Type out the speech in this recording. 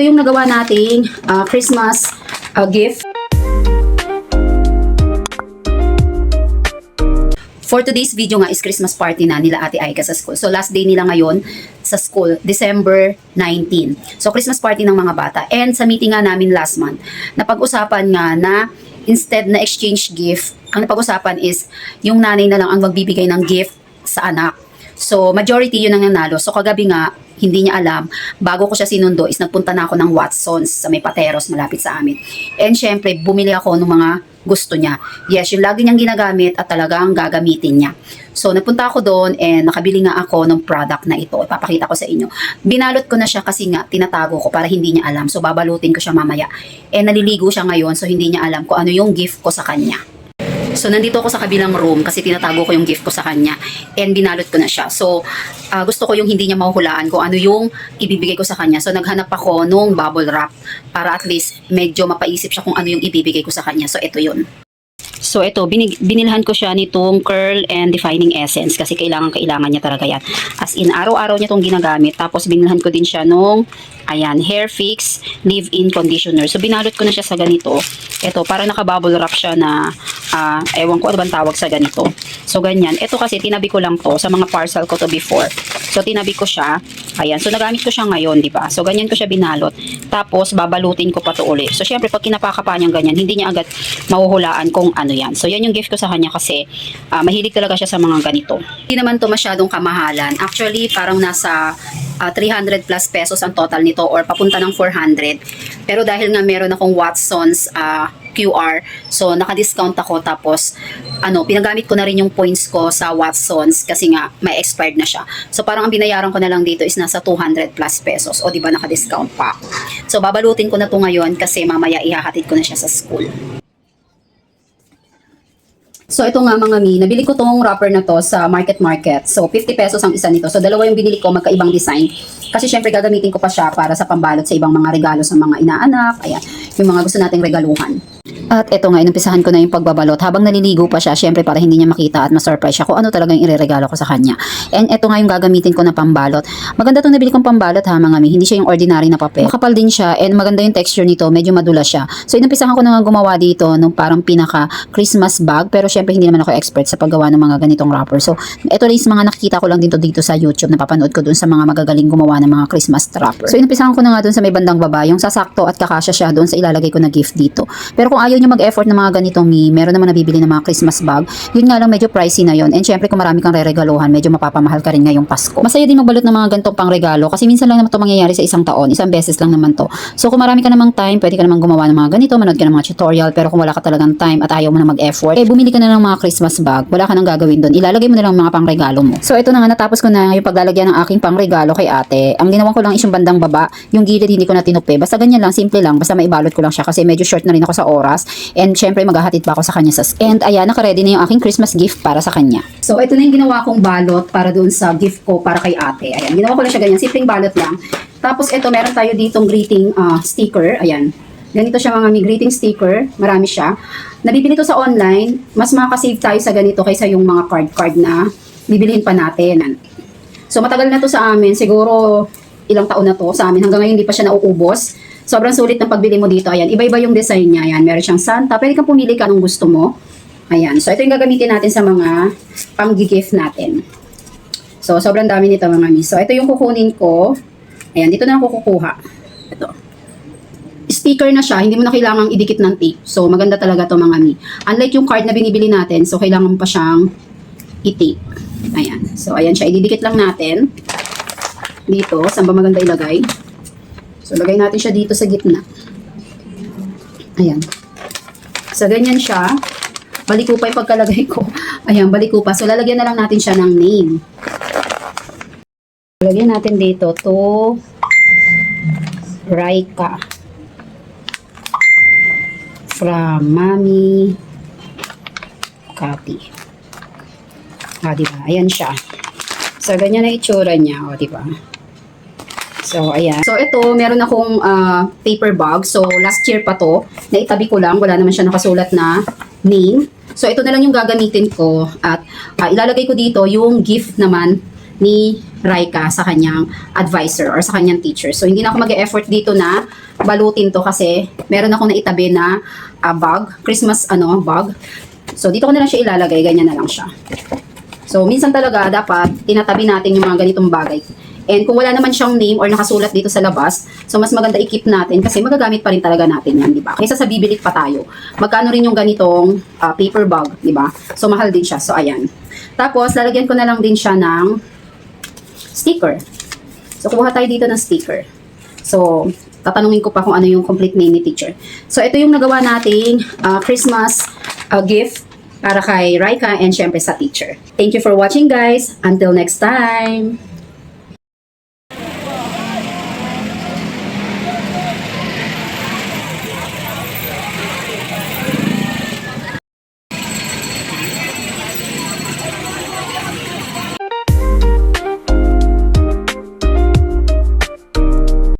Ito yung nagawa nating Christmas gift. For today's video nga is Christmas party na nila Ate Aika sa school. So last day nila ngayon sa school, December 19. So Christmas party ng mga bata. And sa meeting nga namin last month, napag-usapan nga na instead na exchange gift, ang napag-usapan is yung nanay na lang ang magbibigay ng gift sa anak. So majority yun ang nanalo. So kagabi nga, hindi niya alam, bago ko siya sinundo is nagpunta na ako ng Watsons sa may Pateros malapit sa amin. And syempre, bumili ako ng mga gusto niya. Yes, yung lagi niyang ginagamit at talagang gagamitin niya. So nagpunta ako doon and nakabili nga ako ng product na ito. Ipapakita ko sa inyo. Binalot ko na siya kasi nga tinatago ko para hindi niya alam. So babalutin ko siya mamaya. And naliligo siya ngayon so hindi niya alam kung ano yung gift ko sa kanya. So, nandito ako sa kabilang room kasi tinatago ko yung gift ko sa kanya and binalot ko na siya. So, gusto ko yung hindi niya mahuhulaan kung ano yung ibibigay ko sa kanya. So, naghanap ako nung bubble wrap para at least medyo mapaisip siya kung ano yung ibibigay ko sa kanya. So, ito yun. So, ito, binilhan ko siya nitong Curl and Defining Essence kasi kailangan niya talaga yan. As in, araw-araw niya itong ginagamit. Tapos, binilhan ko din siya nung, ayan, Hair Fix Leave-In Conditioner. So, binalot ko na siya sa ganito. Ito, para naka-bubble wrap siya na, ewan ko ano bang tawag sa ganito. So, ganyan. Ito kasi, tinabi ko lang to sa mga parcel ko to before. So, tinabi ko siya. Ayan. So, nagamit ko siya ngayon, di ba? So, ganyan ko siya binalot. Tapos, babalutin ko pa to uli. So, syempre, pag kinapaka pa niyang ganyan, hindi niya agad mahuhulaan kung ano yan. So, yan yung gift ko sa kanya kasi mahilig talaga siya sa mga ganito. Hindi naman to masyadong kamahalan. Actually, parang nasa 300 plus pesos ang total nito or papunta ng 400. Pero dahil nga meron akong Watsons QR, so naka-discount ako tapos pinagamit ko na rin yung points ko sa Watsons kasi nga may expired na siya. So parang ang binayaran ko na lang dito is nasa 200 plus pesos o di ba naka-discount pa. So babalutin ko na to ngayon kasi mamaya ihahatid ko na siya sa school. So ito nga mga mi, nabili ko tong wrapper na to sa Market. So 50 pesos ang isa nito. So dalawa yung binili ko, magkaibang design. Kasi syempre gagamitin ko pa siya para sa pambalot sa ibang mga regalo sa mga inaanak. Ayan, yung mga gusto nating regaluhan. At ito nga, inumpisahan ko na yung pagbabalot. Habang naliligo pa siya, syempre para hindi niya makita at ma-surprise siya kung ano talaga yung ireregalo ko sa kanya. And ito nga yung gagamitin ko na pambalot. Maganda itong nabili kong pambalot ha mga mi. Hindi siya yung ordinary na papel. Makapal din siya and maganda yung texture nito. Medyo madula siya. So inumpisahan ko na nga gumawa dito nung parang pinaka Christmas bag. Pero syempre hindi naman ako expert sa paggawa ng mga ganitong wrapper. So ito rin mga nakikita ko lang dito sa YouTube. Napapanood ko dun sa mga magagaling gumawa ng mga Christmas wrapper. So inumpisahan ko na nga dun sa may bandang baba. Yung sasakto at kakasya siya dun sa ilalagay ko na gift dito. Pero kung ayaw nyo mag-effort ng mga ganitong meron naman nabibili ng mga Christmas bag. Yun nga lang medyo pricey na yun. And syempre kung marami kang re-regaluhan, medyo mapapamahal ka rin ngayong Pasko. Masaya din magbalot ng mga ganitong pang-regalo kasi minsan lang naman ito mangyayari sa isang taon. Isang beses lang naman to. So kung marami ka namang time, pwede ka namang gumawa ng mga ganito, manood ka ng mga tutorial. Pero kung wala ka talagang time at ayaw mo na mag-effort, bumili ka na ng mga Christmas bag. Wala ka nang gagawin doon. Ilalagay mo na lang mga pang-regalo mo. So ito na nga, natapos ko na yung paglalagyan ng aking pang-regalo kay ate. Ang ginawa ko lang is yung bandang baba, yung gilid hindi ko na tinupi. Basta ganyan lang, simple lang. Basta maibalot ko lang siya kasi medyo short na rin ako sa oras. And syempre maghahatid pa ako sa kanya and ayan, naka-ready na yung aking Christmas gift para sa kanya. So ito na yung ginawa kong balot para doon sa gift ko para kay ate. Ayan, ginawa ko lang siya ganyan, simpleng balot lang. Tapos ito, meron tayo ditong greeting sticker. Ayan, ganito siya mga greeting sticker. Marami siya. Nabibili to sa online. Mas makaka-save tayo sa ganito kaysa yung mga card na bibilihin pa natin. So matagal na to sa amin. Siguro ilang taon na to sa amin. Hanggang ngayon hindi pa siya nauubos. Sobrang sulit ng pagbili mo dito. Ayan, iba-iba yung design niya. Ayan, meron siyang Santa. Pwede kang pumili ka nung gusto mo. Ayan, so ito yung gagamitin natin sa mga pang-gift natin. So, sobrang dami nito mga mi. So, ito yung kukunin ko. Ayan, dito na ako kukuha. Ito. Sticker na siya. Hindi mo na kailangang idikit ng tape. So, maganda talaga to mga mi. Unlike yung card na binibili natin, so kailangan pa siyang i-tape. Ayan. So, ayan siya. Ididikit lang natin. Dito. Saan ba maganda ilagay? So, lagay natin siya dito sa gitna. Ayan. So, ganyan siya. Baliko pa yung pagkalagay ko. Ayan, baliko pa. So, lalagyan na lang natin siya ng name. Lagyan natin dito to Raika. From Mami Kapi. Diba? Ayan siya. So, ganyan na itsura niya. Diba? So, ayan. So, ito, meron akong paper bag. So, last year pa to. Naitabi ko lang. Wala naman siya nakasulat na name. So, ito na lang yung gagamitin ko. At ilalagay ko dito yung gift naman ni Raika sa kanyang advisor or sa kanyang teacher. So, hindi na ako mag-e-effort dito na balutin to kasi meron akong naitabi na bag, Christmas bag. So, dito ko na lang siya ilalagay, ganyan na lang siya. So, minsan talaga dapat tinatabi natin yung mga ganitong bagay. And kung wala naman siyang name or nakasulat dito sa labas, so mas maganda i-keep natin kasi magagamit pa rin talaga natin yan, di ba? Kaysa sa bibilit pa tayo. Magkano rin yung ganitong paper bag, di ba? So, mahal din siya. So, ayan. Tapos, lalagyan ko na lang din siya ng sticker. So, kuha tayo dito ng sticker. So, tatanungin ko pa kung ano yung complete name ni teacher. So, ito yung nagawa nating Christmas gift para kay Raika and syempre sa teacher. Thank you for watching, guys. Until next time!